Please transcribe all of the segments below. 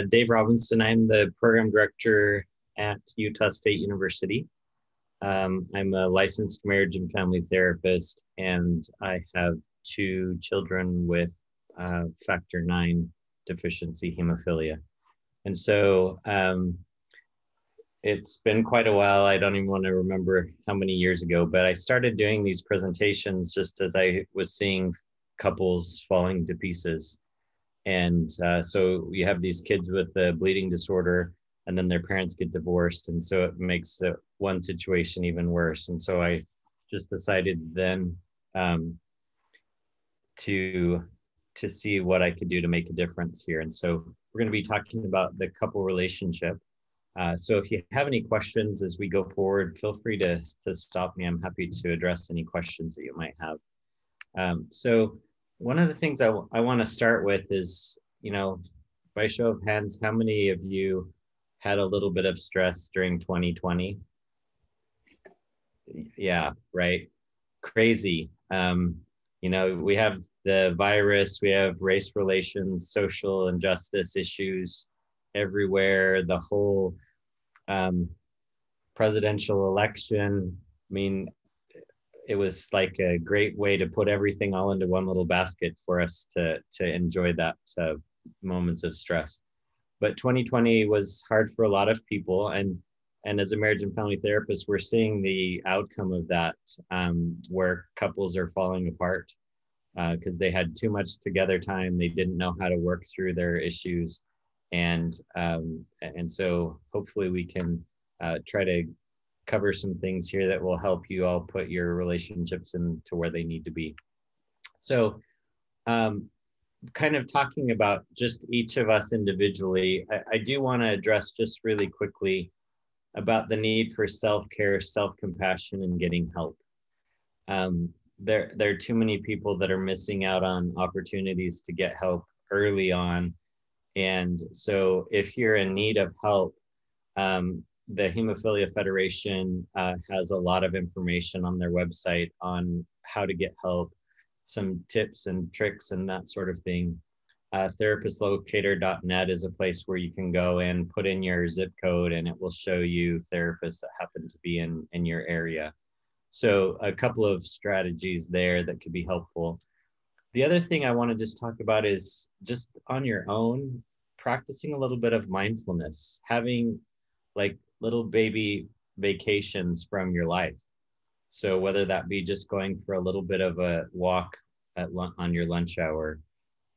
Dave Robinson. I'm the program director at Utah State University. I'm a licensed marriage and family therapist, and I have two children with factor IX deficiency hemophilia. And so it's been quite a while. I don't even want to remember how many years ago, but I started doing these presentations just as I was seeing couples falling to pieces. And so you have these kids with the bleeding disorder, and then their parents get divorced. And so it makes one situation even worse. And so I just decided then to see what I could do to make a difference here. And so we're going to be talking about the couple relationship. So if you have any questions as we go forward, feel free to stop me. I'm happy to address any questions that you might have. So one of the things I want to start with is, by show of hands, how many of you had a little bit of stress during 2020? Yeah, right. Crazy. We have the virus, we have race relations, social injustice issues everywhere, the whole presidential election. I mean, it was like a great way to put everything all into one little basket for us to enjoy that moments of stress. But 2020 was hard for a lot of people, and as a marriage and family therapist, we're seeing the outcome of that, where couples are falling apart because they had too much together time. They didn't know how to work through their issues, and so hopefully we can try to cover some things here that will help you all put your relationships into where they need to be. So kind of talking about just each of us individually, I do want to address just really quickly about the need for self-care, self-compassion, and getting help. There are too many people that are missing out on opportunities to get help early on. And so if you're in need of help, the Hemophilia Federation has a lot of information on their website on how to get help, some tips and tricks and that sort of thing. Therapistlocator.net is a place where you can go and put in your zip code, and it will show you therapists that happen to be in your area. So a couple of strategies there that could be helpful. The other thing I want to just talk about is just on your own, practicing a little bit of mindfulness, having like little baby vacations from your life. So whether that be just going for a little bit of a walk on your lunch hour,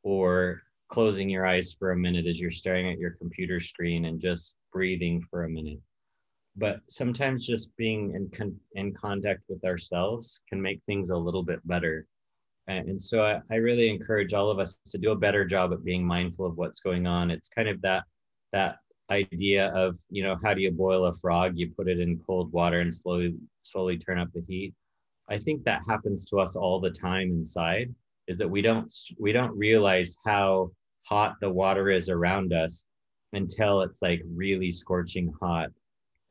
or closing your eyes for a minute as you're staring at your computer screen and just breathing for a minute. But sometimes just being in contact with ourselves can make things a little bit better. And so I really encourage all of us to do a better job at being mindful of what's going on. It's kind of that idea of, how do you boil a frog? You put it in cold water and slowly turn up the heat. I think that happens to us all the time inside, is that we don't realize how hot the water is around us until it's like really scorching hot.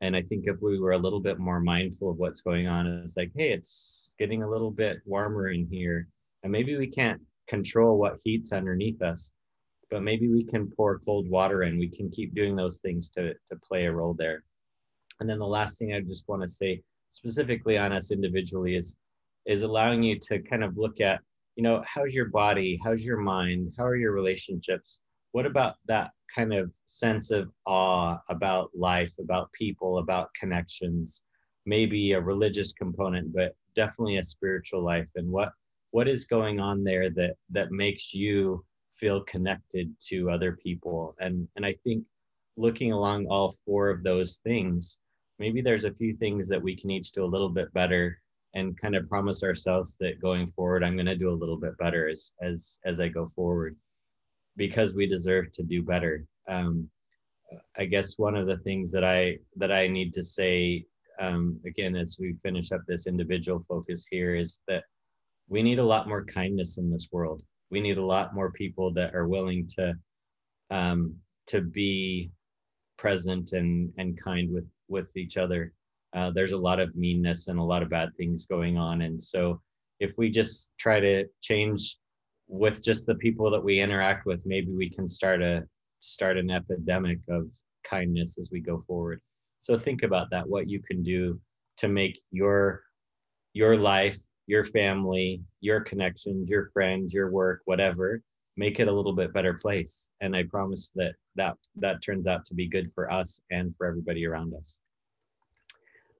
And I think if we were a little bit more mindful of what's going on, it's like, hey, it's getting a little bit warmer in here. And maybe we can't control what heat's underneath us, but maybe we can pour cold water in. We can keep doing those things to play a role there. And then the last thing I just want to say specifically on us individually is allowing you to kind of look at, how's your body? How's your mind? How are your relationships? What about that kind of sense of awe about life, about people, about connections, maybe a religious component, but definitely a spiritual life? And what is going on there that makes you feel connected to other people? And I think looking along all four of those things, maybe there's a few things that we can each do a little bit better, and kind of promise ourselves that going forward, I'm going to do a little bit better as I go forward, because we deserve to do better. I guess one of the things that I need to say, again, as we finish up this individual focus here, is that we need a lot more kindness in this world. We need a lot more people that are willing to be present and kind with each other. There's a lot of meanness and a lot of bad things going on. And so if we just try to change with just the people that we interact with, maybe we can start start an epidemic of kindness as we go forward. So think about that, what you can do to make your life, your family, your connections, your friends, your work, whatever, make it a little bit better place. And I promise that turns out to be good for us and for everybody around us.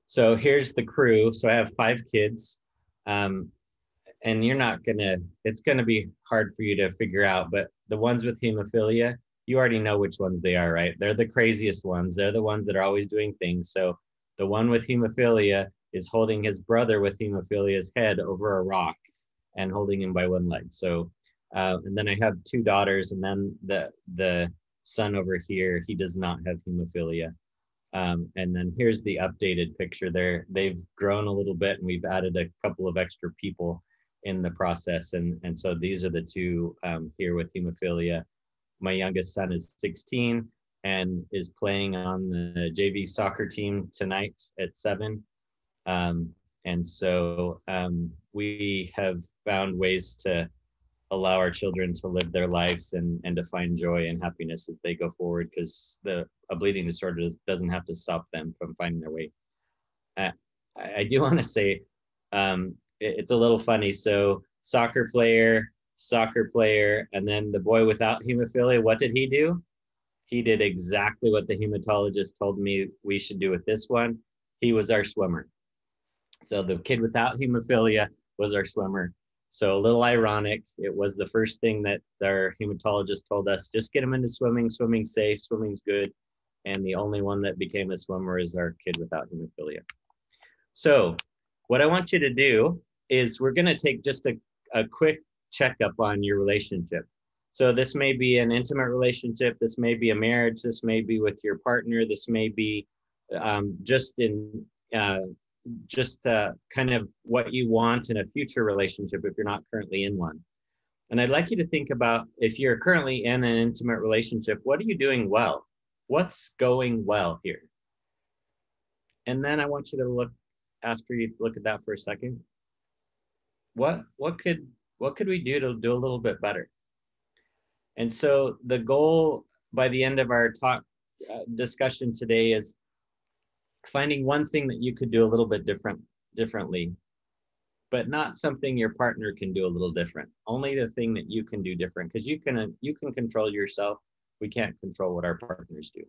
So here's the crew. So I have 5 kids. And it's gonna be hard for you to figure out, but the ones with hemophilia, you already know which ones they are, right? They're the craziest ones. They're the ones that are always doing things. So the one with hemophilia is holding his brother with hemophilia's head over a rock and holding him by one leg. So, and then I have 2 daughters, and then the son over here, he does not have hemophilia. And then here's the updated picture there. They've grown a little bit, and we've added a couple of extra people in the process. And so these are the 2 here with hemophilia. My youngest son is 16 and is playing on the JV soccer team tonight at 7. And so we have found ways to allow our children to live their lives and to find joy and happiness as they go forward, because a bleeding disorder doesn't have to stop them from finding their way. I do want to say it's a little funny. So soccer player, and then the boy without hemophilia, what did he do? He did exactly what the hematologist told me we should do with this one. He was our swimmer. So the kid without hemophilia was our swimmer. So a little ironic. It was the first thing that our hematologist told us, just get him into swimming. Swimming's safe, swimming's good. And the only one that became a swimmer is our kid without hemophilia. So what I want you to do is we're going to take just a quick checkup on your relationship. So this may be an intimate relationship. This may be a marriage. This may be with your partner. This may be just kind of what you want in a future relationship if you're not currently in one. And I'd like you to think about, if you're currently in an intimate relationship, what are you doing well? What's going well here? And then I want you to look, after you look at that for a second, what could we do to do a little bit better? And so the goal by the end of our talk discussion today is finding one thing that you could do a little bit differently, but not something your partner can do a little different. Only the thing that you can do different, because you can control yourself. We can't control what our partners do.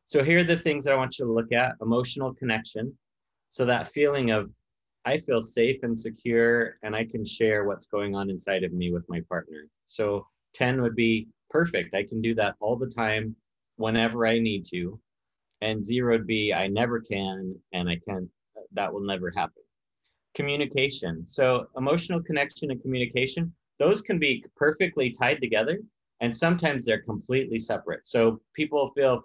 So here are the things that I want you to look at. Emotional connection. So that feeling of, I feel safe and secure, and I can share what's going on inside of me with my partner. So 10 would be perfect. I can do that all the time, whenever I need to. And 0 would be, I never can, and that will never happen. Communication. So emotional connection and communication, those can be perfectly tied together, and sometimes they're completely separate. So people feel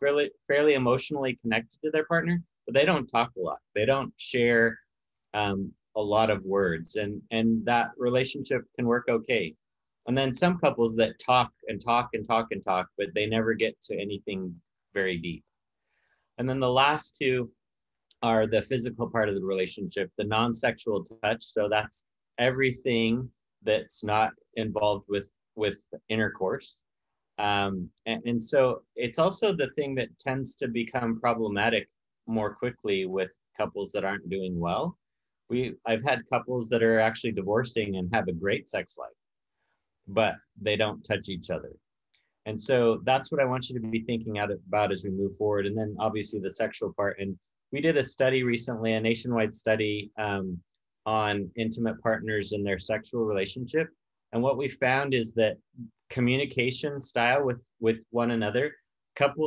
fairly emotionally connected to their partner, but they don't talk a lot. They don't share a lot of words, and that relationship can work okay. And then some couples that talk and talk and talk and talk, but they never get to anything very deep. And then the last 2 are the physical part of the relationship, the non-sexual touch. So that's everything that's not involved with intercourse. And so it's also the thing that tends to become problematic more quickly with couples that aren't doing well. I've had couples that are actually divorcing and have a great sex life, but they don't touch each other. And so that's what I want you to be thinking about as we move forward. And then obviously the sexual part. And we did a study recently, a nationwide study on intimate partners and their sexual relationship. And what we found is that communication style with one another,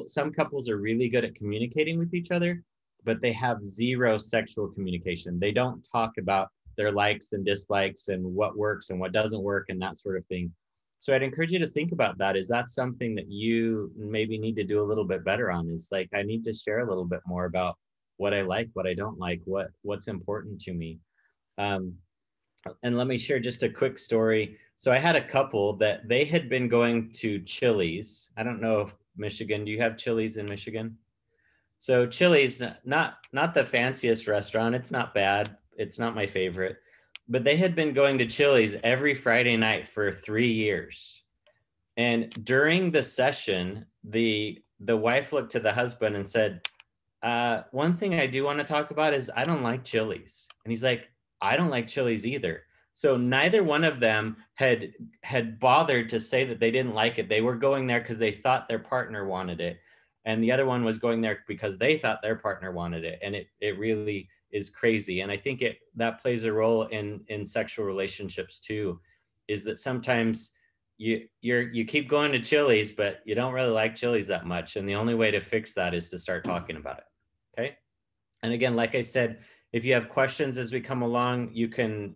some couples are really good at communicating with each other, but they have 0 sexual communication. They don't talk about their likes and dislikes and what works and what doesn't work and that sort of thing. So I'd encourage you to think about that. Is that something that you maybe need to do a little bit better on? Is like, I need to share a little bit more about what I like, what I don't like, what's important to me. And let me share just a quick story. So I had a couple that they had been going to Chili's. I don't know if Michigan, do you have Chili's in Michigan? So Chili's, not the fanciest restaurant. It's not bad. It's not my favorite. But they had been going to Chili's every Friday night for 3 years. And during the session, the wife looked to the husband and said, one thing I do want to talk about is I don't like chilies. And he's like, I don't like chilies either. So neither one of them had bothered to say that they didn't like it. They were going there because they thought their partner wanted it. And the other one was going there because they thought their partner wanted it. And it really is crazy. And I think that plays a role in sexual relationships too, is that sometimes you keep going to Chili's, but you don't really like Chili's that much. And the only way to fix that is to start talking about it. Okay. And again, like I said, if you have questions as we come along, you can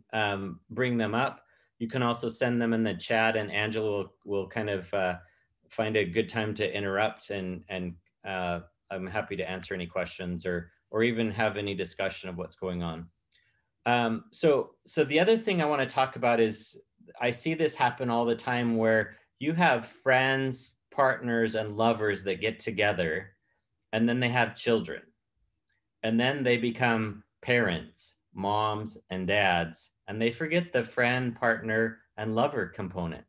bring them up. You can also send them in the chat, and Angela will kind of find a good time to interrupt, and I'm happy to answer any questions or even have any discussion of what's going on. So the other thing I want to talk about is I see this happen all the time where you have friends, partners, and lovers that get together, and then they have children. And then they become parents, moms and dads, and they forget the friend, partner, and lover component.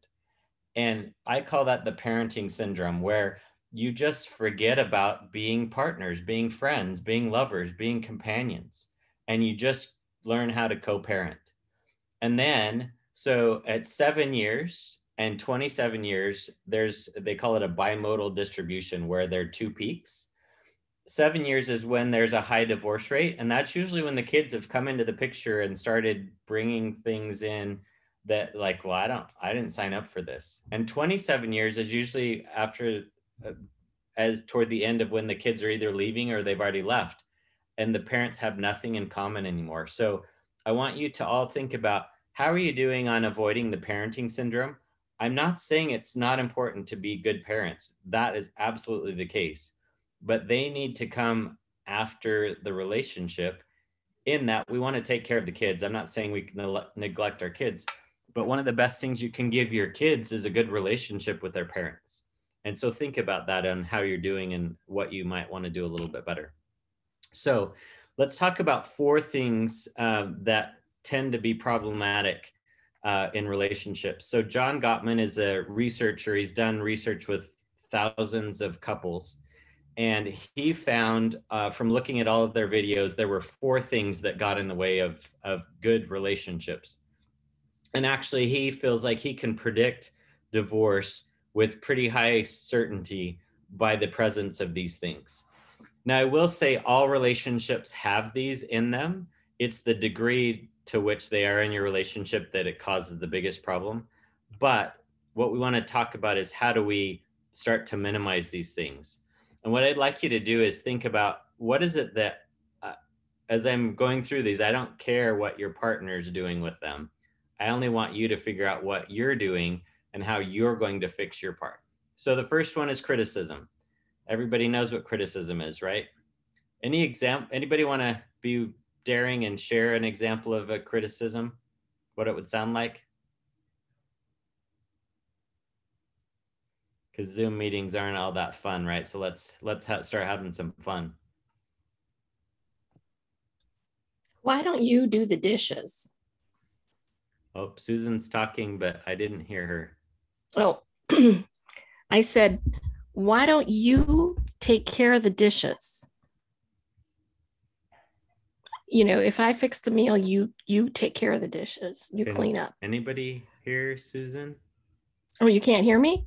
And I call that the parenting syndrome, where you just forget about being partners, being friends, being lovers, being companions, and you just learn how to co-parent. And then, so at 7 years and 27 years, they call it a bimodal distribution, where there are two peaks. 7 years is when there's a high divorce rate. And that's usually when the kids have come into the picture and started bringing things in that like, well, I didn't sign up for this. And 27 years is usually after, as toward the end of when the kids are either leaving or they've already left and the parents have nothing in common anymore. So I want you to all think about, how are you doing on avoiding the parenting syndrome? I'm not saying it's not important to be good parents. That is absolutely the case. But they need to come after the relationship, in that we want to take care of the kids. I'm not saying we can neglect our kids, but one of the best things you can give your kids is a good relationship with their parents. And so think about that on how you're doing and what you might want to do a little bit better. So let's talk about 4 things that tend to be problematic in relationships. So John Gottman is a researcher. He's done research with thousands of couples. And he found from looking at all of their videos, there were 4 things that got in the way of good relationships. And actually, he feels like he can predict divorce with pretty high certainty by the presence of these things. Now, I will say all relationships have these in them. It's the degree to which they are in your relationship that it causes the biggest problem. But what we want to talk about is, how do we start to minimize these things? And what I'd like you to do is think about, what is it that, as I'm going through these, I don't care what your partner's doing with them. I only want you to figure out what you're doing and how you're going to fix your part. So the first one is criticism. Everybody knows what criticism is, right? Anybody want to be daring and share an example of a criticism, what it would sound like? Because Zoom meetings aren't all that fun, right? So let's start having some fun. Why don't you do the dishes? Oh, Susan's talking, but I didn't hear her. Oh, I said, why don't you take care of the dishes? You know, if I fix the meal, you take care of the dishes. You clean up. Anybody hear Susan? Oh, you can't hear me?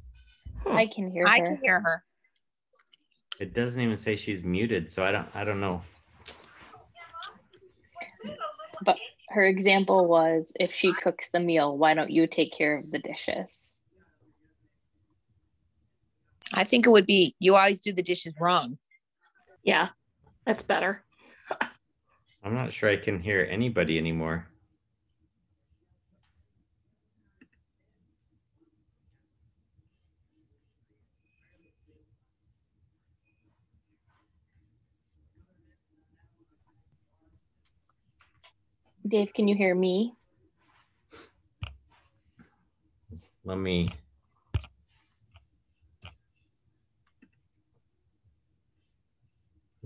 I can hear her. I can hear her. It doesn't even say she's muted, so I don't know. But her example was, if she cooks the meal, why don't you take care of the dishes? I think it would be, you always do the dishes wrong. Yeah, that's better. I'm not sure I can hear anybody anymore. Dave, can you hear me? Let me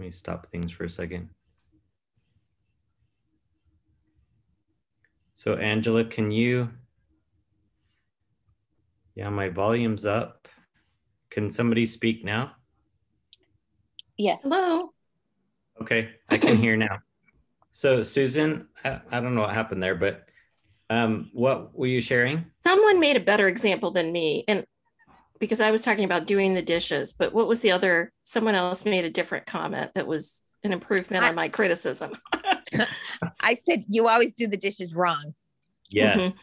stop things for a second. So Angela, can you? Yeah, my volume's up. Can somebody speak now? Yes. Hello. Okay, I can hear now. So Susan, I don't know what happened there, but what were you sharing? Someone made a better example than me, and because I was talking about doing the dishes, but what was the other? Someone else made a different comment that was an improvement on my criticism. I said, you always do the dishes wrong. Yes. Mhm.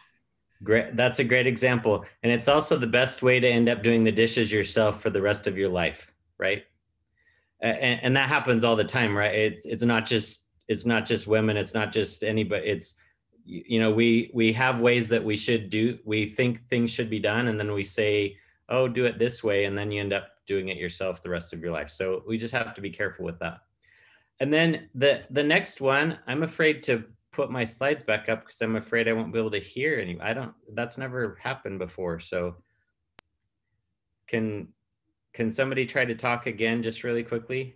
Great. That's a great example. And it's also the best way to end up doing the dishes yourself for the rest of your life, right? And that happens all the time, right? It's not just women, it's not just anybody. It's, you know, we have ways that we should do, we think things should be done, and then we say, oh, do it this way, and then you end up doing it yourself the rest of your life. So we just have to be careful with that. And then the next one, I'm afraid to put my slides back up because I'm afraid I won't be able to hear any. That's never happened before. So can somebody try to talk again just really quickly?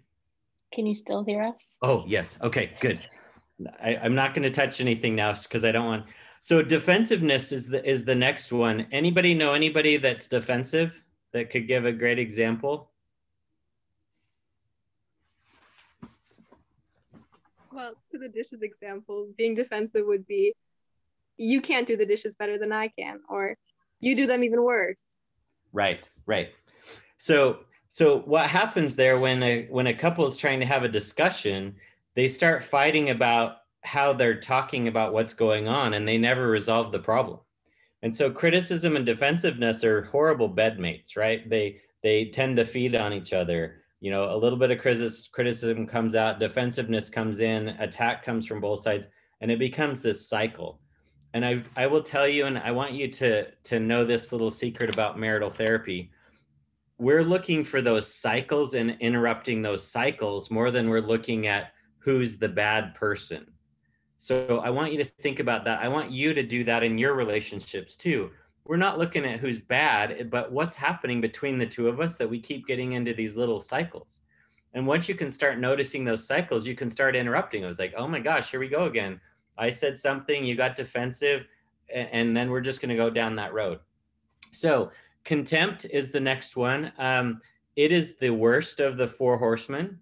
Can you still hear us? Oh, yes. Okay, good. I'm not going to touch anything now because I don't want. So defensiveness is the next one. Anybody know anybody that's defensive that could give a great example? Well, to the dishes example, being defensive would be, you can't do the dishes better than I can, or you do them even worse. Right. So what happens there when a couple is trying to have a discussion, they start fighting about how they're talking about what's going on, and they never resolve the problem. And so criticism and defensiveness are horrible bedmates, right? They tend to feed on each other. You know, a little bit of criticism comes out, defensiveness comes in, attack comes from both sides, and it becomes this cycle. And I will tell you, and I want you to know this little secret about marital therapy. We're looking for those cycles and interrupting those cycles more than we're looking at who's the bad person. So I want you to think about that. I want you to do that in your relationships too. We're not looking at who's bad, but what's happening between the two of us that we keep getting into these little cycles. And once you can start noticing those cycles, you can start interrupting. It was like, oh my gosh, here we go again. I said something, you got defensive, and then we're just going to go down that road. So contempt is the next one. It is the worst of the four horsemen.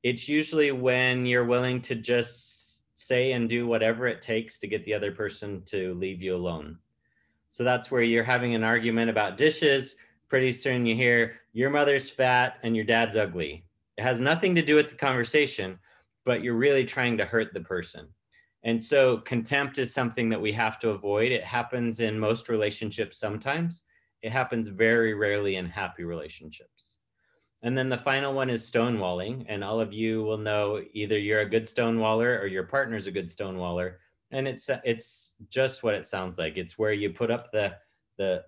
It's usually when you're willing to just say and do whatever it takes to get the other person to leave you alone. So that's where you're having an argument about dishes. Pretty soon you hear your mother's fat and your dad's ugly. It has nothing to do with the conversation, but you're really trying to hurt the person. And so contempt is something that we have to avoid. It happens in most relationships sometimes. It happens very rarely in happy relationships. And then the final one is stonewalling. And all of you will know either you're a good stonewaller or your partner's a good stonewaller. And it's just what it sounds like. It's where you put up the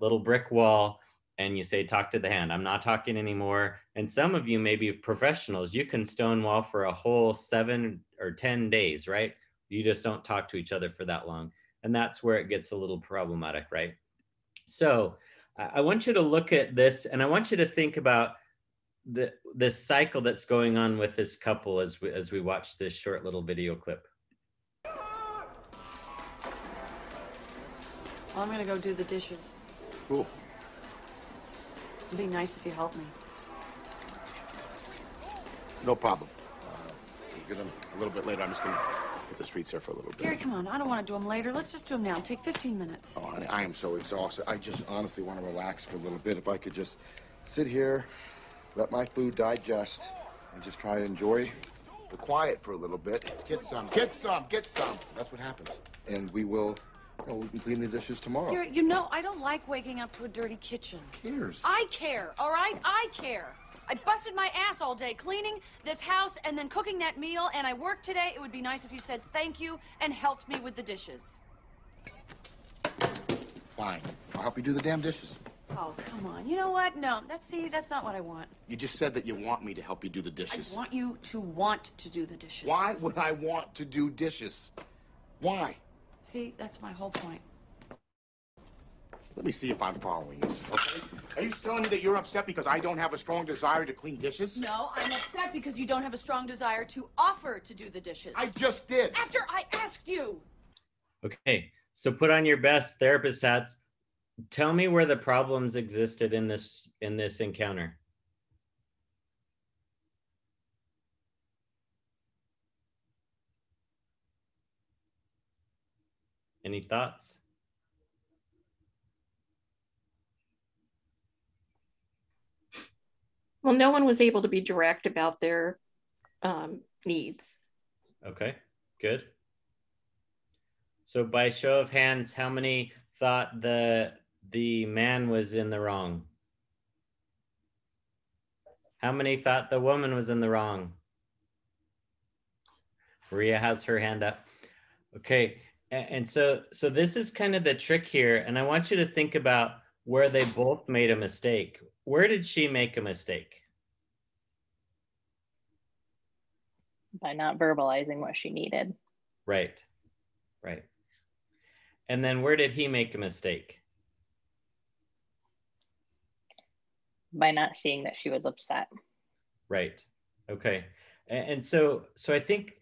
little brick wall and you say, talk to the hand. I'm not talking anymore. And some of you may be professionals. You can stonewall for a whole 7 or 10 days, right? You just don't talk to each other for that long. And that's where it gets a little problematic, right? So I want you to look at this, and I want you to think about this cycle that's going on with this couple as we watch this short little video clip. Well, I'm gonna go do the dishes. Cool. It'd be nice if you helped me. No problem. We'll get them a little bit later. I'm just gonna hit the streets here for a little bit. Gary, come on. I don't want to do them later. Let's just do them now. Take 15 minutes. Oh, honey, I am so exhausted. I just honestly want to relax for a little bit. If I could just sit here, let my food digest, and just try to enjoy the quiet for a little bit. Get some, get some, get some. That's what happens. And we will, we can clean the dishes tomorrow. Gary, you know, I don't like waking up to a dirty kitchen. Who cares? I care, all right? I care. I busted my ass all day cleaning this house and then cooking that meal, and I worked today. It would be nice if you said thank you and helped me with the dishes. Fine. I'll help you do the damn dishes. Oh, come on. You know what? No, that's not what I want. You just said that you want me to help you do the dishes. I want you to want to do the dishes. Why would I want to do dishes? Why? See, that's my whole point. Let me see if I'm following this, okay? Are you telling me that you're upset because I don't have a strong desire to clean dishes? No, I'm upset because you don't have a strong desire to offer to do the dishes. I just did. After I asked you. Okay, so put on your best therapist hats. tell me where the problems existed in this encounter. Any thoughts? Well, no one was able to be direct about their needs. Okay, good. So by show of hands, how many thought the man was in the wrong? How many thought the woman was in the wrong? Maria has her hand up. Okay, and so this is kind of the trick here, and I want you to think about where they both made a mistake. Where did she make a mistake? By not verbalizing what she needed. Right, right. And then where did he make a mistake? By not seeing that she was upset. Right. Okay. And so I think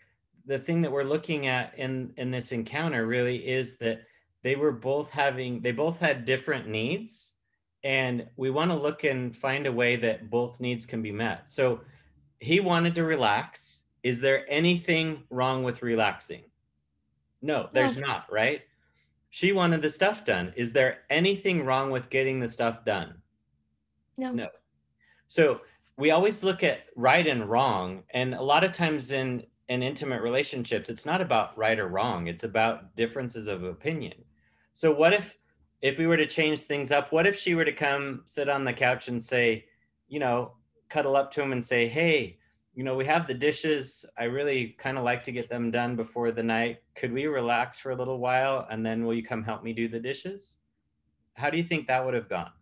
the thing that we're looking at in this encounter really is that they both had different needs, and we want to look and find a way that both needs can be met. So he wanted to relax. Is there anything wrong with relaxing? No, there's not, right? She wanted the stuff done. Is there anything wrong with getting the stuff done? No. So we always look at right and wrong. And a lot of times in intimate relationships, it's not about right or wrong. It's about differences of opinion. So what if we were to change things up? What if she were to come sit on the couch and say, cuddle up to him and say, hey, we have the dishes. I really kind of like to get them done before the night. Could we relax for a little while, and then will you come help me do the dishes? How do you think that would have gone?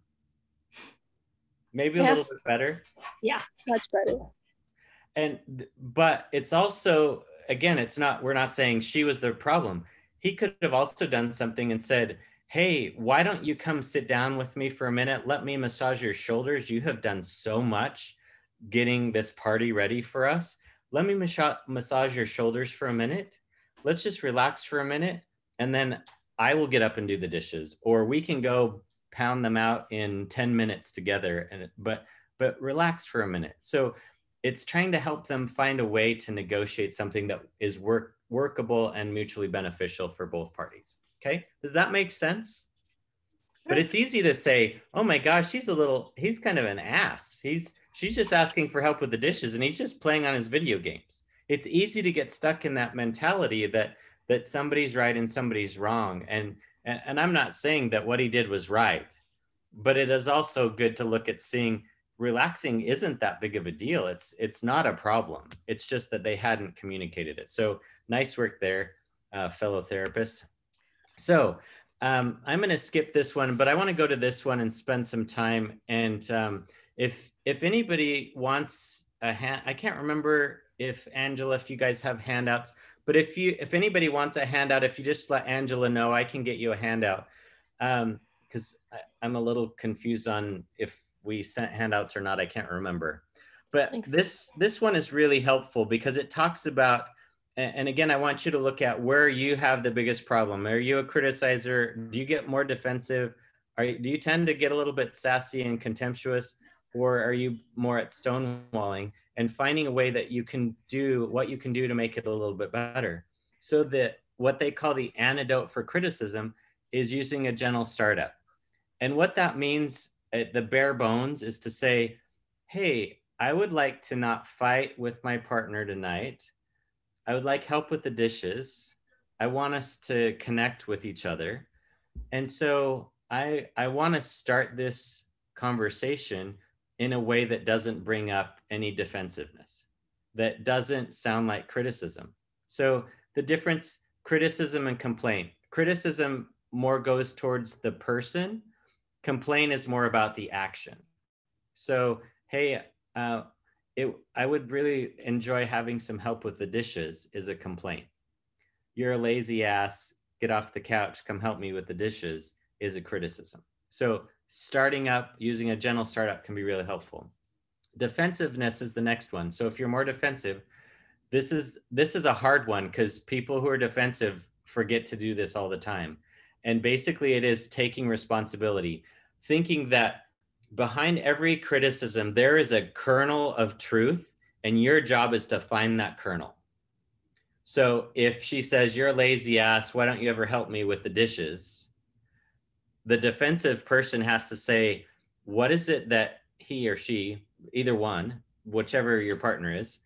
Maybe a little bit better. Yeah, much better. But it's also, again, we're not saying she was the problem. He could have also done something and said, hey, why don't you come sit down with me for a minute? Let me massage your shoulders. You have done so much getting this party ready for us. Let me massage your shoulders for a minute. Let's just relax for a minute, and then I will get up and do the dishes, or we can go pound them out in 10 minutes together. But relax for a minute. So it's trying to help them find a way to negotiate something that is workable and mutually beneficial for both parties. Okay, does that make sense? Sure. But it's easy to say, oh my gosh, he's kind of an ass. She's just asking for help with the dishes, and he's just playing on his video games. It's easy to get stuck in that mentality that somebody's right and somebody's wrong. And I'm not saying that what he did was right, but it is also good to look at seeing relaxing isn't that big of a deal. It's not a problem. It's just that they hadn't communicated it. So nice work there, fellow therapists. So I'm going to skip this one, but I want to go to this one and spend some time. And if anybody wants a hand, I can't remember if Angela, if you guys have handouts, but if anybody wants a handout, if you just let Angela know, I can get you a handout. Because I'm a little confused on if we sent handouts or not. I can't remember. But this one is really helpful because it talks about, and again, I want you to look at where you have the biggest problem. Are you a criticizer? Do you get more defensive? Do you tend to get a little bit sassy and contemptuous? Or are you more at stonewalling and finding a way that you can do what you can do to make it a little bit better? So that what they call the antidote for criticism is using a gentle startup. And what that means at the bare bones is to say, hey, I would like to not fight with my partner tonight. I would like help with the dishes. I want us to connect with each other. And so I want to start this conversation in a way that doesn't bring up any defensiveness, that doesn't sound like criticism. So the difference, criticism and complaint. Criticism more goes towards the person. Complaint is more about the action. So, hey, I would really enjoy having some help with the dishes is a complaint. You're a lazy ass, get off the couch, come help me with the dishes is a criticism. So starting up, using a gentle startup can be really helpful. Defensiveness is the next one. So if you're more defensive, this is a hard one because people who are defensive forget to do this all the time. And basically it is taking responsibility, thinking that behind every criticism, there is a kernel of truth, and your job is to find that kernel. So if she says, you're a lazy ass, why don't you ever help me with the dishes? The defensive person has to say, what is it that he or she, either one, whichever your partner is,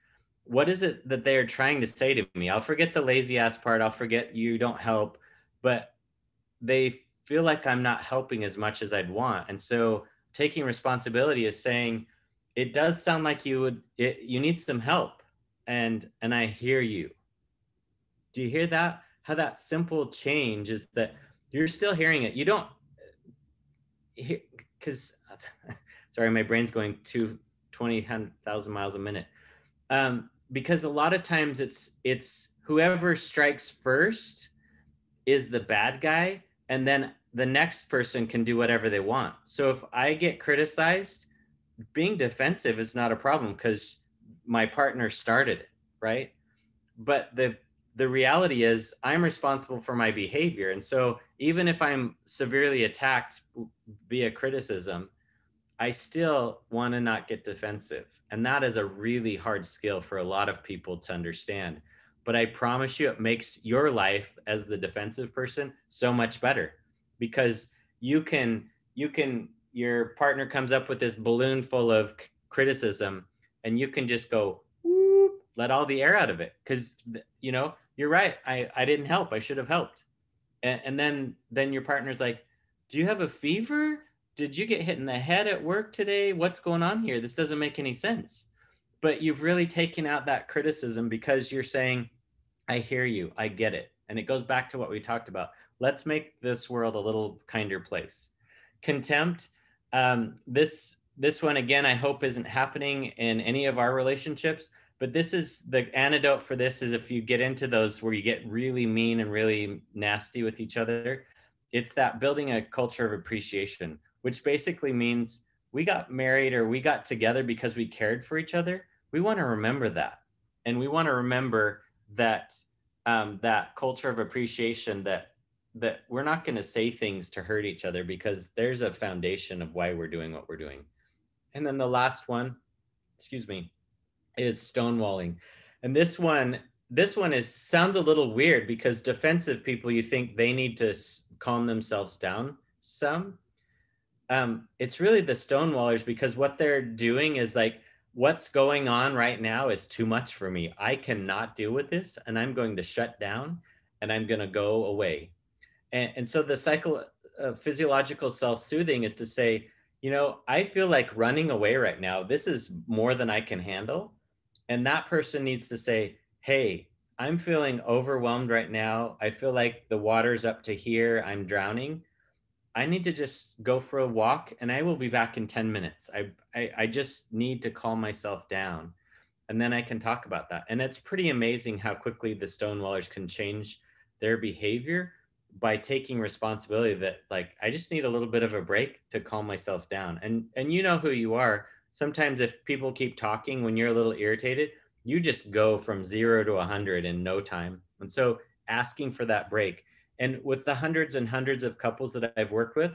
what is it that they're trying to say to me? I'll forget the lazy ass part. I'll forget you don't help, but they feel like I'm not helping as much as I'd want. And so taking responsibility is saying, it does sound like you need some help. And I hear you. Do you hear that? How that simple change is that you're still hearing it. You don't hear, because, sorry, my brain's going 20,000 miles a minute. Because a lot of times it's whoever strikes first is the bad guy, and then the next person can do whatever they want. So if I get criticized, being defensive is not a problem because my partner started it, right? But the reality is I'm responsible for my behavior. And so even if I'm severely attacked via criticism, I still want to not get defensive. And that is a really hard skill for a lot of people to understand. But I promise you, it makes your life as the defensive person so much better, because your partner comes up with this balloon full of criticism, and you can just go, whoop, let all the air out of it. Because, you're right. I didn't help. I should have helped. And then your partner's like, do you have a fever? Did you get hit in the head at work today? What's going on here? This doesn't make any sense. But you've really taken out that criticism because you're saying, I hear you, I get it. And it goes back to what we talked about. Let's make this world a little kinder place. Contempt, this one, again, I hope isn't happening in any of our relationships, but this is the antidote for this is if you get into those where you get really mean and really nasty with each other, it's that building a culture of appreciation, which basically means we got married or we got together because we cared for each other. We want to remember that. And we want to remember that that culture of appreciation, that we're not going to say things to hurt each other, because there's a foundation of why we're doing what we're doing. And then the last one, is stonewalling. And this one sounds a little weird, because defensive people, you think they need to calm themselves down some. It's really the stonewallers, because what they're doing is like, what's going on right now is too much for me. I cannot deal with this, and I'm going to shut down and I'm going to go away. And so the physiological self-soothing is to say, I feel like running away right now. This is more than I can handle. And that person needs to say, hey, I'm feeling overwhelmed right now. I feel like the water's up to here. I'm drowning. I need to just go for a walk, and I will be back in 10 minutes. I just need to calm myself down, and then I can talk about that. And it's pretty amazing how quickly the stonewallers can change their behavior by taking responsibility that, like, I just need a little bit of a break to calm myself down. And you know who you are. Sometimes if people keep talking when you're a little irritated, you just go from 0 to 100 in no time. And so asking for that break. And with the hundreds and hundreds of couples that I've worked with,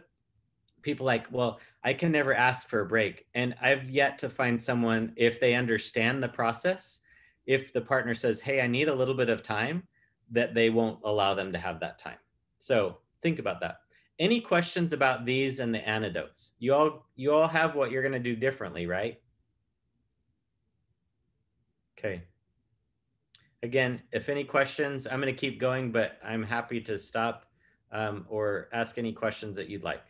people like, well, I can never ask for a break. And I've yet to find someone, if they understand the process, if the partner says, hey, I need a little bit of time, that they won't allow them to have that time. So think about that. Any questions about these and the antidotes? You all have what you're going to do differently, right? Okay. Again, if any questions, I'm going to keep going, but I'm happy to stop or ask any questions that you'd like.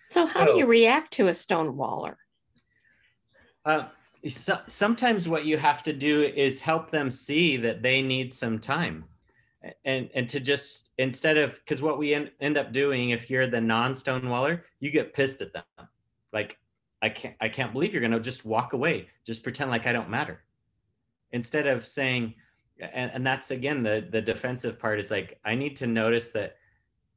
So how do you react to a stonewaller? Sometimes what you have to do is help them see that they need some time. And to just, instead of, because what we end up doing, if you're the non-stonewaller, you get pissed at them. Like, I can't believe you're going to just walk away. Just pretend like I don't matter. Instead of saying, and that's, again, the defensive part is like, I need to notice that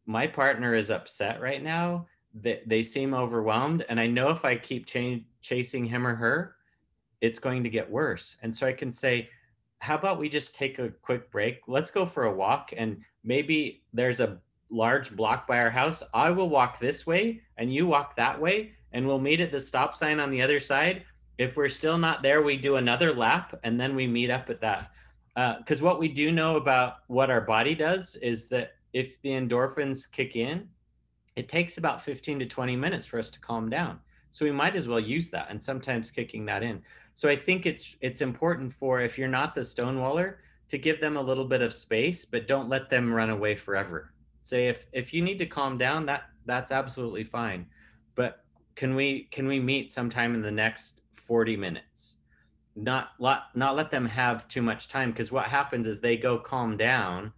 my partner is upset right now. They seem overwhelmed. And I know if I keep chasing him or her, it's going to get worse. And so I can say, how about we just take a quick break? Let's go for a walk. And maybe there's a large block by our house, I will walk this way and you walk that way, and we'll meet at the stop sign on the other side. If we're still not there, we do another lap and then we meet up at that. Because what we do know about what our body does is that if the endorphins kick in, it takes about 15 to 20 minutes for us to calm down. So we might as well use that, and sometimes kicking that in. So I think it's important for, if you're not the stonewaller, to give them a little bit of space, but don't let them run away forever. Say if you need to calm down, that's absolutely fine. But can we meet sometime in the next 40 minutes? Not let them have too much time, because what happens is they go calm down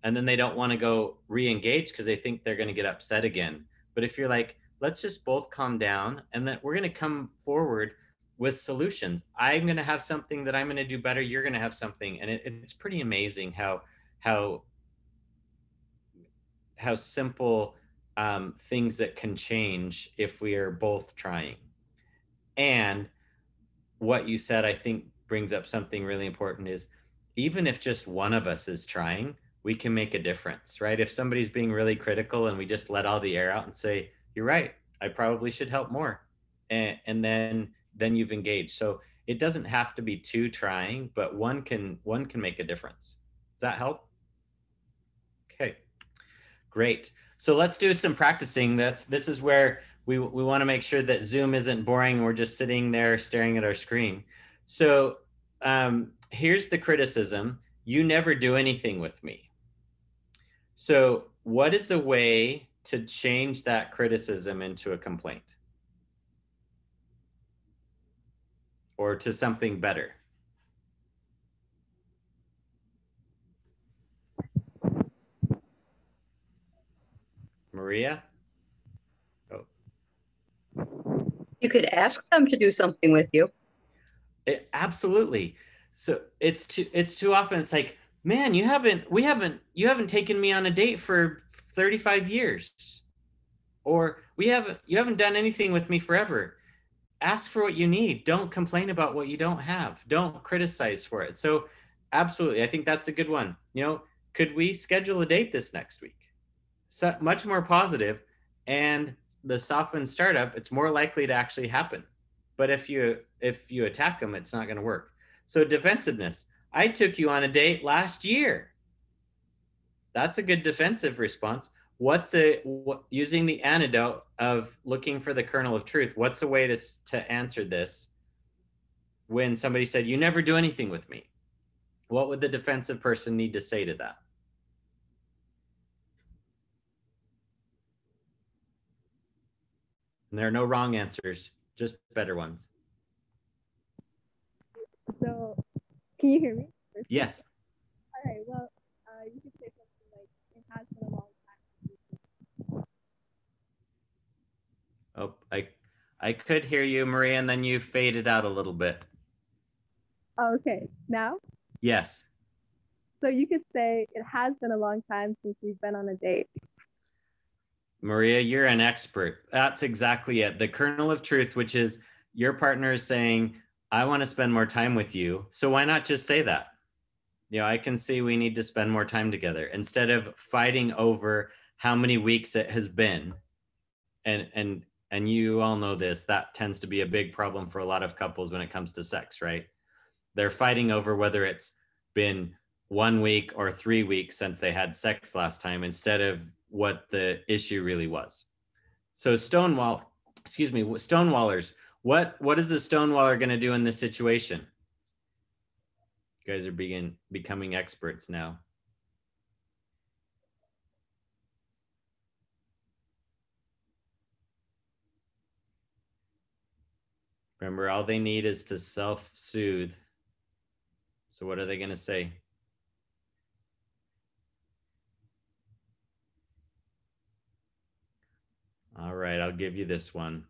and then they don't want to go re-engage because they think they're going to get upset again. But if you're like, let's just both calm down and then we're going to come forward with solutions. I'm going to have something that I'm going to do better. You're going to have something. And it's pretty amazing how simple things that can change if we are both trying. And what you said, I think, brings up something really important, is even if just one of us is trying, we can make a difference, right? If somebody's being really critical and we just let all the air out and say, you're right, I probably should help more. And then you've engaged. So it doesn't have to be two trying, but one can make a difference. Does that help? Okay, great. So let's do some practicing. This is where we want to make sure that Zoom isn't boring and we're just sitting there staring at our screen. So here's the criticism. You never do anything with me. So what is a way to change that criticism into a complaint? Or to something better? Maria? Oh. You could ask them to do something with you. Absolutely. So it's too often it's like, man, you haven't taken me on a date for 35 years. Or you haven't done anything with me forever. Ask for what you need. Don't complain about what you don't have. Don't criticize for it. So absolutely, I think that's a good one. Could we schedule a date this next week? So much more positive, and the softened startup, it's more likely to actually happen. But if you attack them, it's not going to work. So defensiveness. I took you on a date last year. That's a good defensive response. Using the antidote of looking for the kernel of truth, what's a way to answer this when somebody said, you never do anything with me? What would the defensive person need to say to that? And there are no wrong answers, just better ones. So, can you hear me? Yes. All right, well, you could say something like, it has been a long time. Oh, I could hear you, Maria, and then you faded out a little bit. Okay, now? Yes. So you could say, it has been a long time since we've been on a date. Maria, you're an expert. That's exactly it. The kernel of truth, which is your partner is saying, I want to spend more time with you. So why not just say that? I can see we need to spend more time together instead of fighting over how many weeks it has been. And you all know this, that tends to be a big problem for a lot of couples when it comes to sex, right? They're fighting over whether it's been 1 week or 3 weeks since they had sex last time, instead of what the issue really was. So stonewallers, what is the stonewaller going to do in this situation? You guys are becoming experts now. Remember, all they need is to self-soothe. So what are they going to say? All right, I'll give you this one.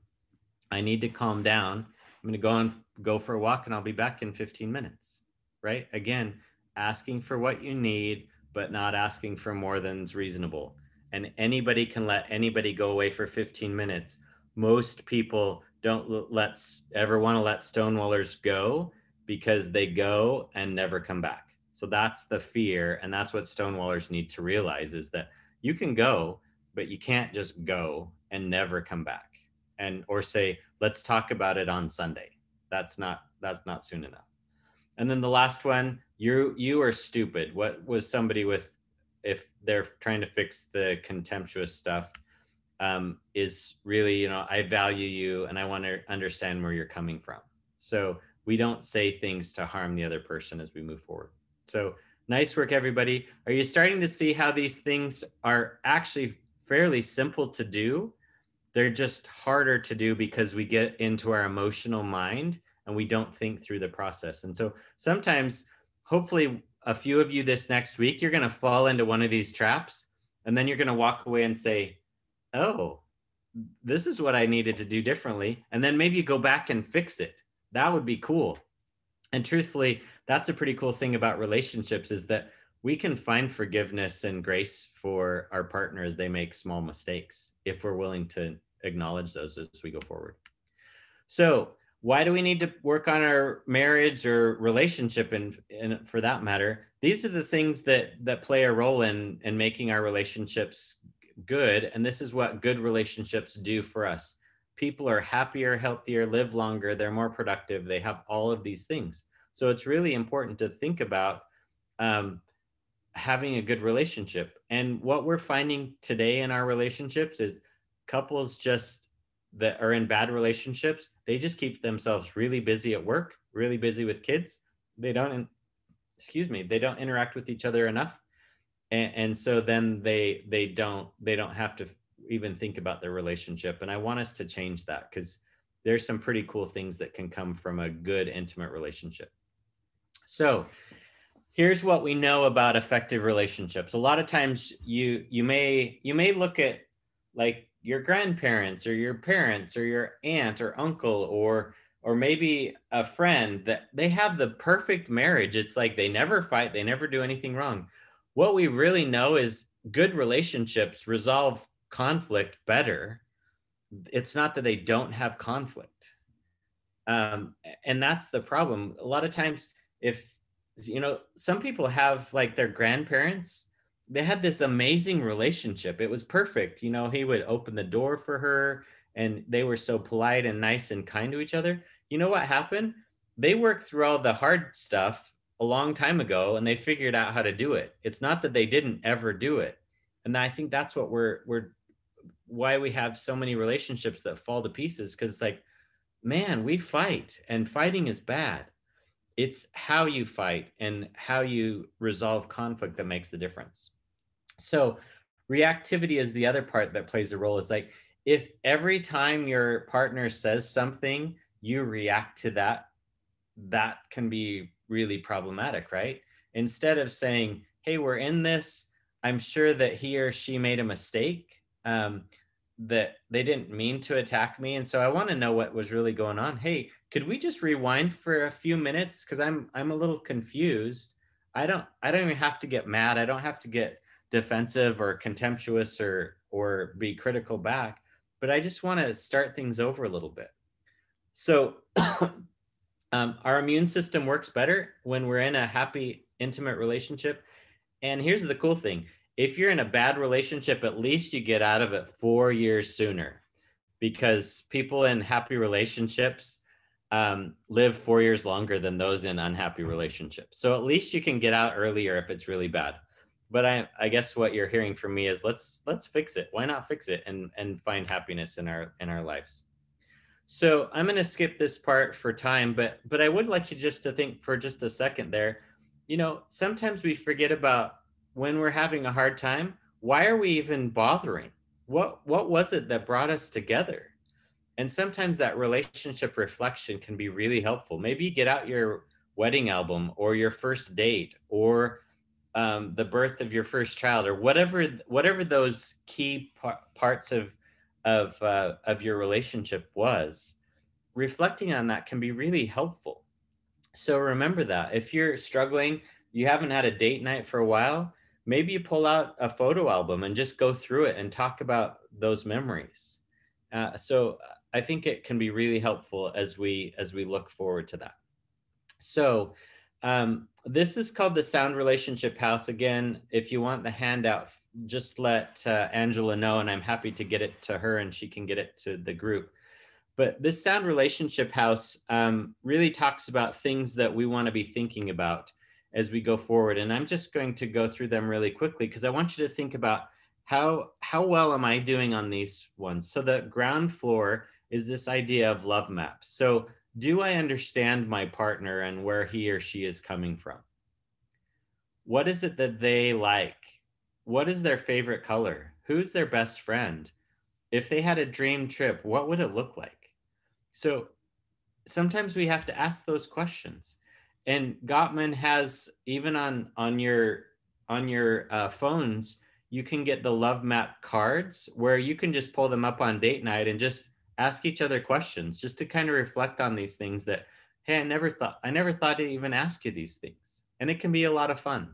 I need to calm down. I'm going to go for a walk and I'll be back in 15 minutes, right? Again, asking for what you need, but not asking for more than's reasonable. And anybody can let anybody go away for 15 minutes. Most people don't ever want to let stonewallers go because they go and never come back. So that's the fear. And that's what stonewallers need to realize, is that you can go, but you can't just go and never come back, and or say, let's talk about it on Sunday. That's not soon enough. And then the last one, you are stupid. What was somebody with, if they're trying to fix the contemptuous stuff, is really, you know, I value you and I want to understand where you're coming from. So we don't say things to harm the other person as we move forward. So nice work, everybody. Are you starting to see how these things are actually fairly simple to do? They're just harder to do because we get into our emotional mind and we don't think through the process. And so sometimes, hopefully a few of you this next week, you're going to fall into one of these traps, and then you're going to walk away and say, oh, this is what I needed to do differently. And then maybe you go back and fix it. That would be cool. And truthfully, that's a pretty cool thing about relationships, is that we can find forgiveness and grace for our partner as they make small mistakes, if we're willing to acknowledge those as we go forward. So why do we need to work on our marriage or relationship? And for that matter, these are the things that play a role in making our relationships good. And this is what good relationships do for us. People are happier, healthier, live longer, they're more productive, they have all of these things. So it's really important to think about having a good relationship. And what we're finding today in our relationships is couples just that are in bad relationships, they just keep themselves really busy at work, really busy with kids. They don't, they don't interact with each other enough. And so then they don't have to even think about their relationship. And I want us to change that, because there's some pretty cool things that can come from a good, intimate relationship. So here's what we know about effective relationships. A lot of times you may look at like your grandparents or your parents or your aunt or uncle or maybe a friend, that they have the perfect marriage. It's like they never fight, they never do anything wrong. What we really know is good relationships resolve conflict better. It's not that they don't have conflict. And that's the problem. A lot of times, if, you know, some people have like their grandparents, they had this amazing relationship. It was perfect. You know, he would open the door for her and they were so polite and nice and kind to each other. You know what happened? They worked through all the hard stuff a long time ago and they figured out how to do it. It's not that they didn't ever do it. And I think that's what why we have so many relationships that fall to pieces, because it's like, man, we fight and fighting is bad. It's how you fight and how you resolve conflict that makes the difference. So reactivity is the other part that plays a role. Is like, if every time your partner says something, you react to that, that can be really problematic, right? Instead of saying, hey, we're in this, I'm sure that he or she made a mistake, that they didn't mean to attack me. And so I want to know what was really going on. Hey, could we just rewind for a few minutes? Because I'm a little confused. I don't even have to get mad. I don't have to get defensive or contemptuous or be critical back, but I just want to start things over a little bit. So our immune system works better when we're in a happy, intimate relationship. And here's the cool thing. If you're in a bad relationship, at least you get out of it 4 years sooner, because people in happy relationships live 4 years longer than those in unhappy relationships. So at least you can get out earlier if it's really bad. But I guess what you're hearing from me is let's fix it. Why not fix it and find happiness in our lives? So I'm going to skip this part for time, but I would like you just to think for just a second there. You know, sometimes we forget about when we're having a hard time, why are we even bothering? What was it that brought us together? And sometimes that relationship reflection can be really helpful. Maybe you get out your wedding album or your first date or the birth of your first child, or whatever those key parts of your relationship was. Reflecting on that can be really helpful. So remember that if you're struggling, you haven't had a date night for a while, maybe you pull out a photo album and just go through it and talk about those memories. So I think it can be really helpful as we look forward to that. So this is called the Sound Relationship House. Again, if you want the handout, just let Angela know, and I'm happy to get it to her and she can get it to the group. But this sound relationship house really talks about things that we want to be thinking about as we go forward. And I'm just going to go through them really quickly because I want you to think about how well am I doing on these ones. So the ground floor is this idea of love maps. So do I understand my partner and where he or she is coming from? What is it that they like? What is their favorite color? Who's their best friend? If they had a dream trip, what would it look like? So sometimes we have to ask those questions. And Gottman has, even on your phones, you can get the love map cards where you can just pull them up on date night and just ask each other questions, just to kind of reflect on these things that, hey, I never thought to even ask you these things. And it can be a lot of fun.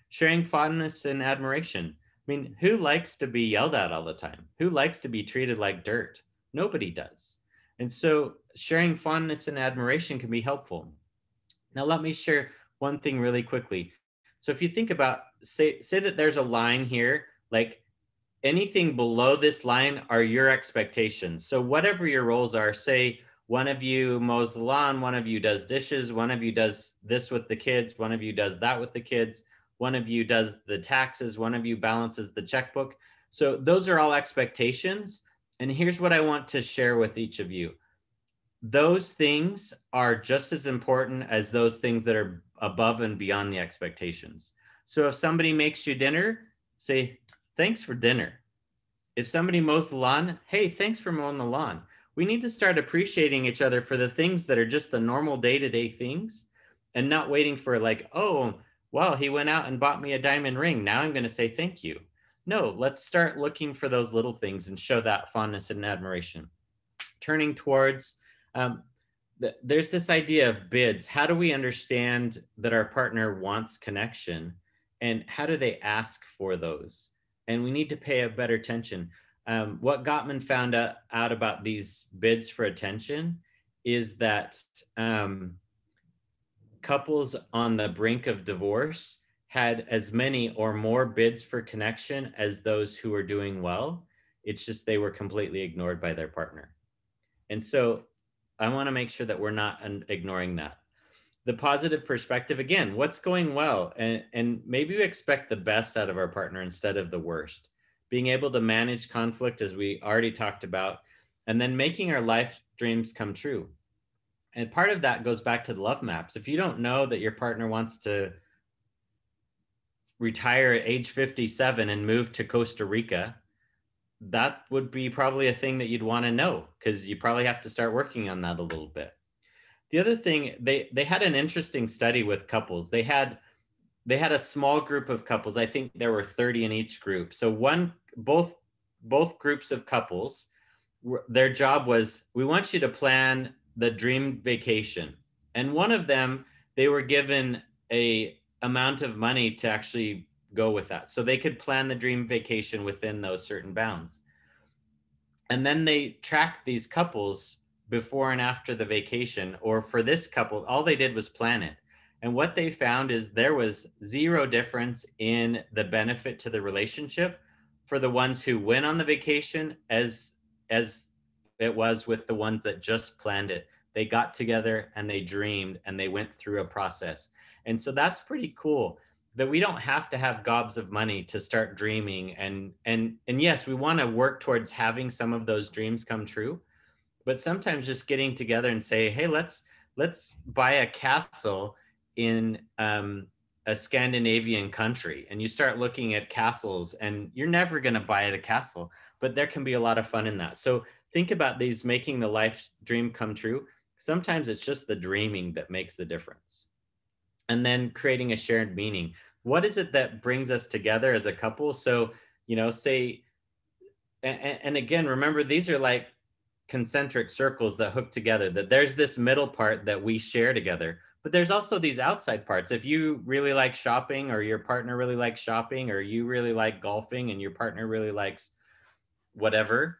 Sharing fondness and admiration. I mean, who likes to be yelled at all the time? Who likes to be treated like dirt? Nobody does. And so sharing fondness and admiration can be helpful. Now, let me share one thing really quickly. So if you think about, say that there's a line here, like anything below this line are your expectations. So whatever your roles are, say one of you mows the lawn, one of you does dishes, one of you does this with the kids, one of you does that with the kids, one of you does the taxes, one of you balances the checkbook. So those are all expectations. And here's what I want to share with each of you. Those things are just as important as those things that are above and beyond the expectations. So if somebody makes you dinner, say, thanks for dinner. If somebody mows the lawn, hey, thanks for mowing the lawn. We need to start appreciating each other for the things that are just the normal day-to-day things and not waiting for like, oh, wow, he went out and bought me a diamond ring. Now I'm going to say thank you. No, let's start looking for those little things and show that fondness and admiration. Turning towards, there's this idea of bids. How do we understand that our partner wants connection? And how do they ask for those? And we need to pay a better attention. What Gottman found out about these bids for attention is that couples on the brink of divorce had as many or more bids for connection as those who were doing well. It's just they were completely ignored by their partner. And so I want to make sure that we're not ignoring that. The positive perspective, again, what's going well? And maybe we expect the best out of our partner instead of the worst. Being able to manage conflict, as we already talked about, and then making our life dreams come true. And part of that goes back to the love maps. If you don't know that your partner wants to retire at age 57 and move to Costa Rica, that would be probably a thing that you'd want to know, because you probably have to start working on that a little bit. The other thing, they had an interesting study with couples. They had a small group of couples. I think there were 30 in each group. So both groups of couples, their job was, we want you to plan the dream vacation. And one of them, they were given a amount of money to actually go with that. So they could plan the dream vacation within those certain bounds. And then they tracked these couples before and after the vacation, or for this couple, all they did was plan it. And what they found is there was zero difference in the benefit to the relationship for the ones who went on the vacation as it was with the ones that just planned it. They got together and they dreamed and they went through a process. And so that's pretty cool, that we don't have to have gobs of money to start dreaming. And yes, we want to work towards having some of those dreams come true. But sometimes just getting together and say, hey, let's buy a castle in a Scandinavian country. And you start looking at castles, and you're never going to buy a castle, but there can be a lot of fun in that. So think about these, making the life dream come true. Sometimes it's just the dreaming that makes the difference. And then creating a shared meaning. What is it that brings us together as a couple? So, say, and again, remember, these are like concentric circles that hook together, that there's this middle part that we share together, but there's also these outside parts. If you really like shopping, or your partner really likes shopping, or you really like golfing and your partner really likes whatever,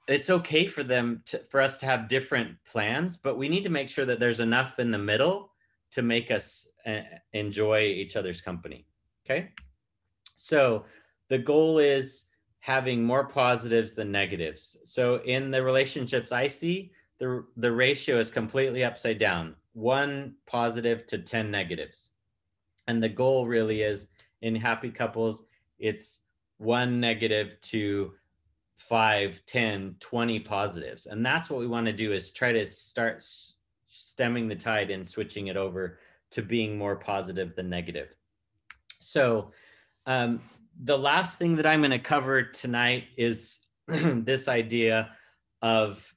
it's okay for us to have different plans, but we need to make sure that there's enough in the middle to make us enjoy each other's company. Okay. So the goal is having more positives than negatives. So in the relationships I see, the ratio is completely upside down, 1 positive to 10 negatives. And the goal really is, in happy couples, it's 1 negative to 5, 10, 20 positives. And that's what we want to do, is try to start stemming the tide and switching it over to being more positive than negative. So the last thing that I'm going to cover tonight is this idea of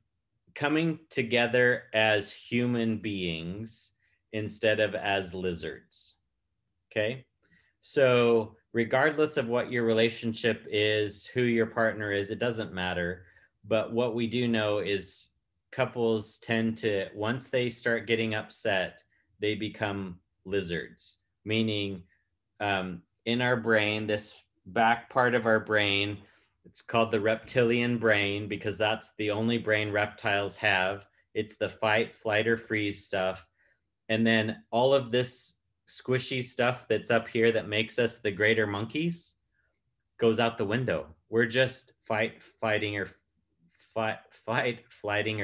coming together as human beings instead of as lizards. Okay. So regardless of what your relationship is, who your partner is, it doesn't matter. But what we do know is couples tend to, once they start getting upset, they become lizards, meaning in our brain, this back part of our brain, it's called the reptilian brain because that's the only brain reptiles have. It's the fight, flight, or freeze stuff. And then all of this squishy stuff that's up here that makes us the greater monkeys goes out the window. We're just flighting, or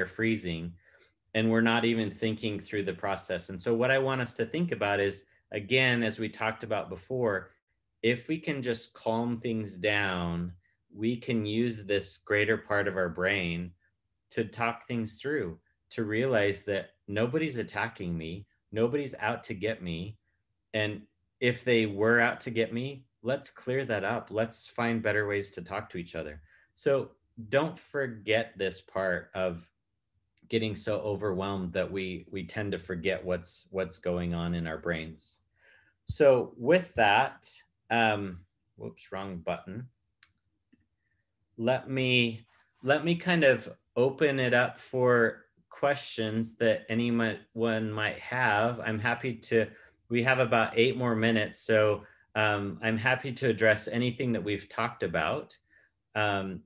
freezing, and we're not even thinking through the process. And so what I want us to think about is, again, as we talked about before, if we can just calm things down, we can use this greater part of our brain to talk things through, to realize that nobody's attacking me, nobody's out to get me. And if they were out to get me, let's clear that up. Let's find better ways to talk to each other. So don't forget this part of getting so overwhelmed that we tend to forget what's going on in our brains. So with that, whoops, wrong button. Let me kind of open it up for questions that anyone might have. I'm happy to, we have about 8 more minutes, so I'm happy to address anything that we've talked about.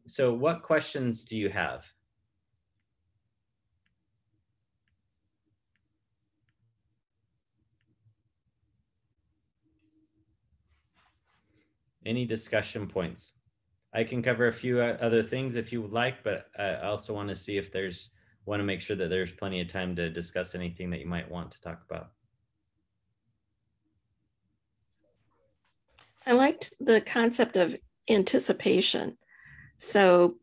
So what questions do you have? Any discussion points? I can cover a few other things if you would like, but I also want to see if want to make sure that there's plenty of time to discuss anything that you might want to talk about. I liked the concept of anticipation. So,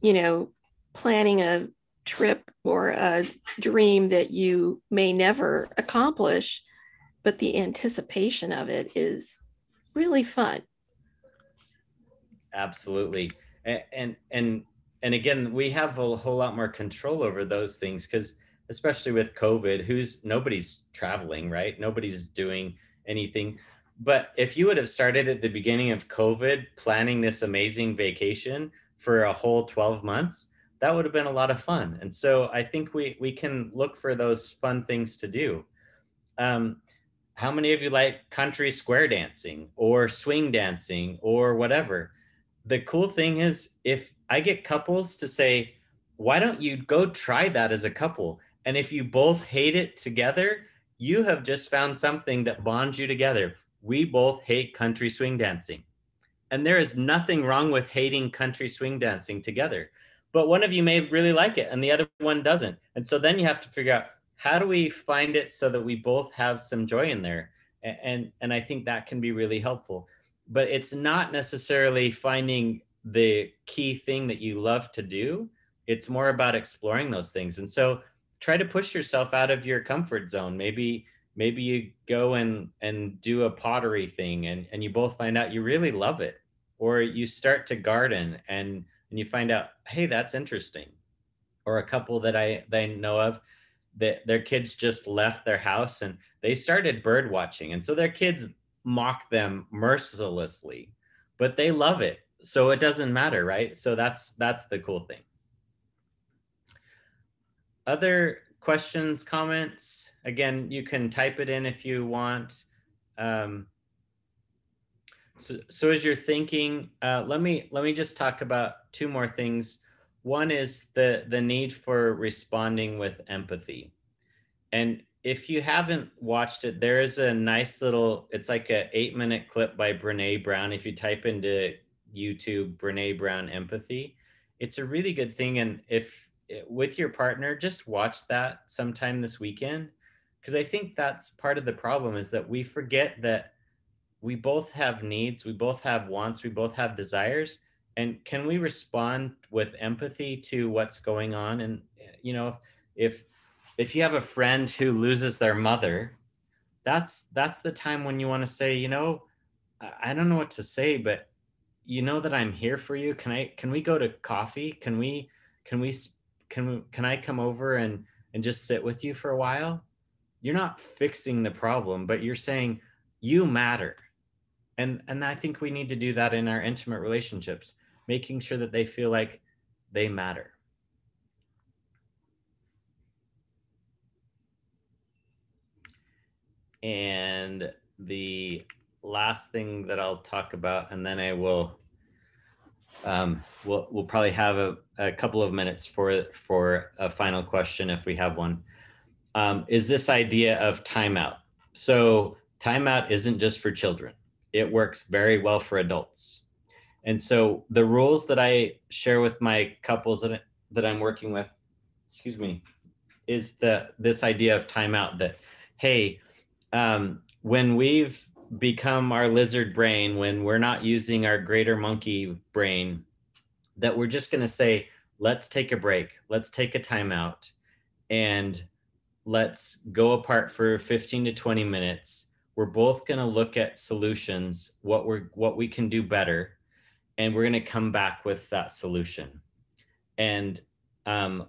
you know, planning a trip or a dream that you may never accomplish, but the anticipation of it is really fun. Absolutely. And again, we have a whole lot more control over those things, because especially with COVID, nobody's traveling, right? Nobody's doing anything. But if you would have started at the beginning of COVID planning this amazing vacation for a whole 12 months, that would have been a lot of fun. And so I think we can look for those fun things to do. How many of you like country square dancing or swing dancing or whatever? The cool thing is, if I get couples to say, why don't you go try that as a couple? And if you both hate it together, you have just found something that bonds you together. We both hate country swing dancing. And there is nothing wrong with hating country swing dancing together. But one of you may really like it and the other one doesn't. And so then you have to figure out, how do we find it so that we both have some joy in there? And I think that can be really helpful. But it's not necessarily finding the key thing that you love to do. It's more about exploring those things. And so try to push yourself out of your comfort zone. Maybe you go and do a pottery thing and you both find out you really love it. Or you start to garden and you find out, hey, that's interesting. Or a couple that I know of, that their kids just left their house and they started bird watching. And so their kids mock them mercilessly, but they love it. So it doesn't matter, right? So that's the cool thing. Other questions, comments? Again, you can type it in if you want. So as you're thinking, let me just talk about 2 more things. One is the need for responding with empathy. And if you haven't watched it, there is a nice little, it's like a 8-minute clip by Brene Brown. If you type into YouTube, Brene Brown Empathy. It's a really good thing. And if with your partner, just watch that sometime this weekend, because I think that's part of the problem, is that we forget that we both have needs, we both have wants, we both have desires. And can we respond with empathy to what's going on? And, you know, if you have a friend who loses their mother, that's the time when you want to say, you know, I don't know what to say, but you know that I'm here for you. Can we go to coffee? Can I come over and just sit with you for a while? You're not fixing the problem, but you're saying you matter. And I think we need to do that in our intimate relationships, making sure that they feel like they matter. And the last thing that I'll talk about, and then I will, we'll probably have a couple of minutes for a final question if we have one, is this idea of timeout. So timeout isn't just for children. It works very well for adults. And so the rules that I share with my couples that I'm working with, excuse me, is this idea of timeout, that, hey, when we've become our lizard brain, when we're not using our greater monkey brain, that we're just going to say, let's take a break, let's take a timeout, and let's go apart for 15 to 20 minutes. We're both going to look at solutions, what we can do better, and we're going to come back with that solution. And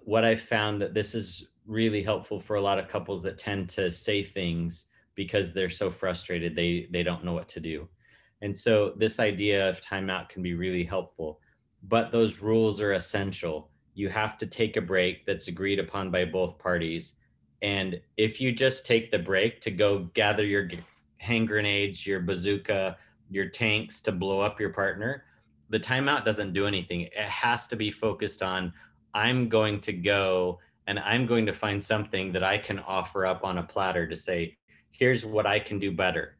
what I found that this is really helpful for a lot of couples that tend to say things because they're so frustrated, they don't know what to do. And so this idea of timeout can be really helpful, but those rules are essential. You have to take a break that's agreed upon by both parties. And if you just take the break to go gather your hand grenades, your bazooka, your tanks to blow up your partner, the timeout doesn't do anything. It has to be focused on, I'm going to go and I'm going to find something that I can offer up on a platter to say, here's what I can do better,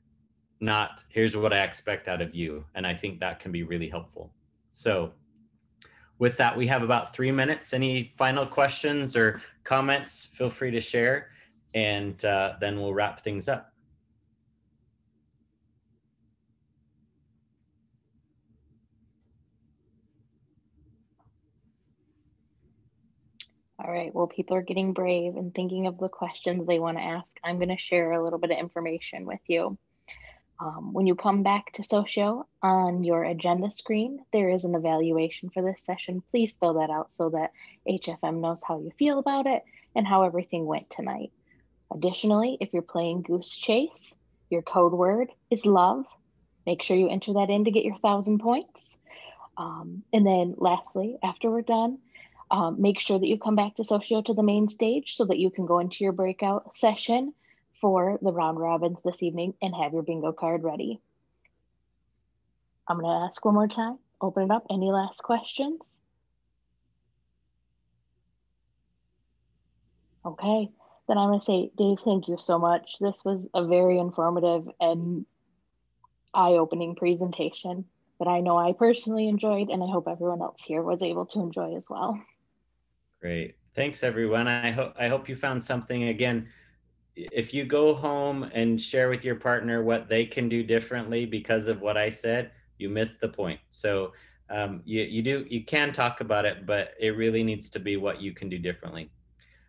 not here's what I expect out of you. And I think that can be really helpful. So with that, we have about 3 minutes. Any final questions or comments, feel free to share, and then we'll wrap things up. All right, well, people are getting brave and thinking of the questions they want to ask. I'm going to share a little bit of information with you. When you come back to Socio, on your agenda screen, there is an evaluation for this session. Please fill that out so that HFM knows how you feel about it and how everything went tonight. Additionally, if you're playing Goose Chase, your code word is love. Make sure you enter that in to get your 1,000 points. And then lastly, after we're done, make sure that you come back to Socio to the main stage so that you can go into your breakout session for the round robins this evening and have your bingo card ready. I'm going to ask one more time, open it up. Any last questions? Okay, then I'm going to say, Dave, thank you so much. This was a very informative and eye-opening presentation that I know I personally enjoyed, and I hope everyone else here was able to enjoy as well. Great. Thanks, everyone. I hope you found something. Again, if you go home and share with your partner what they can do differently because of what I said, you missed the point. So you can talk about it, but it really needs to be what you can do differently.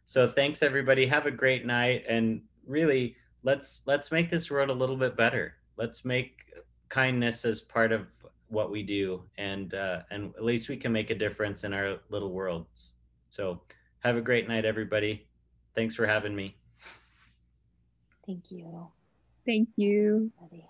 So thanks, everybody. Have a great night. And really, let's make this world a little bit better. Let's make kindness as part of what we do. And at least we can make a difference in our little worlds. So have a great night, everybody. Thanks for having me. Thank you. Thank you. Buddy.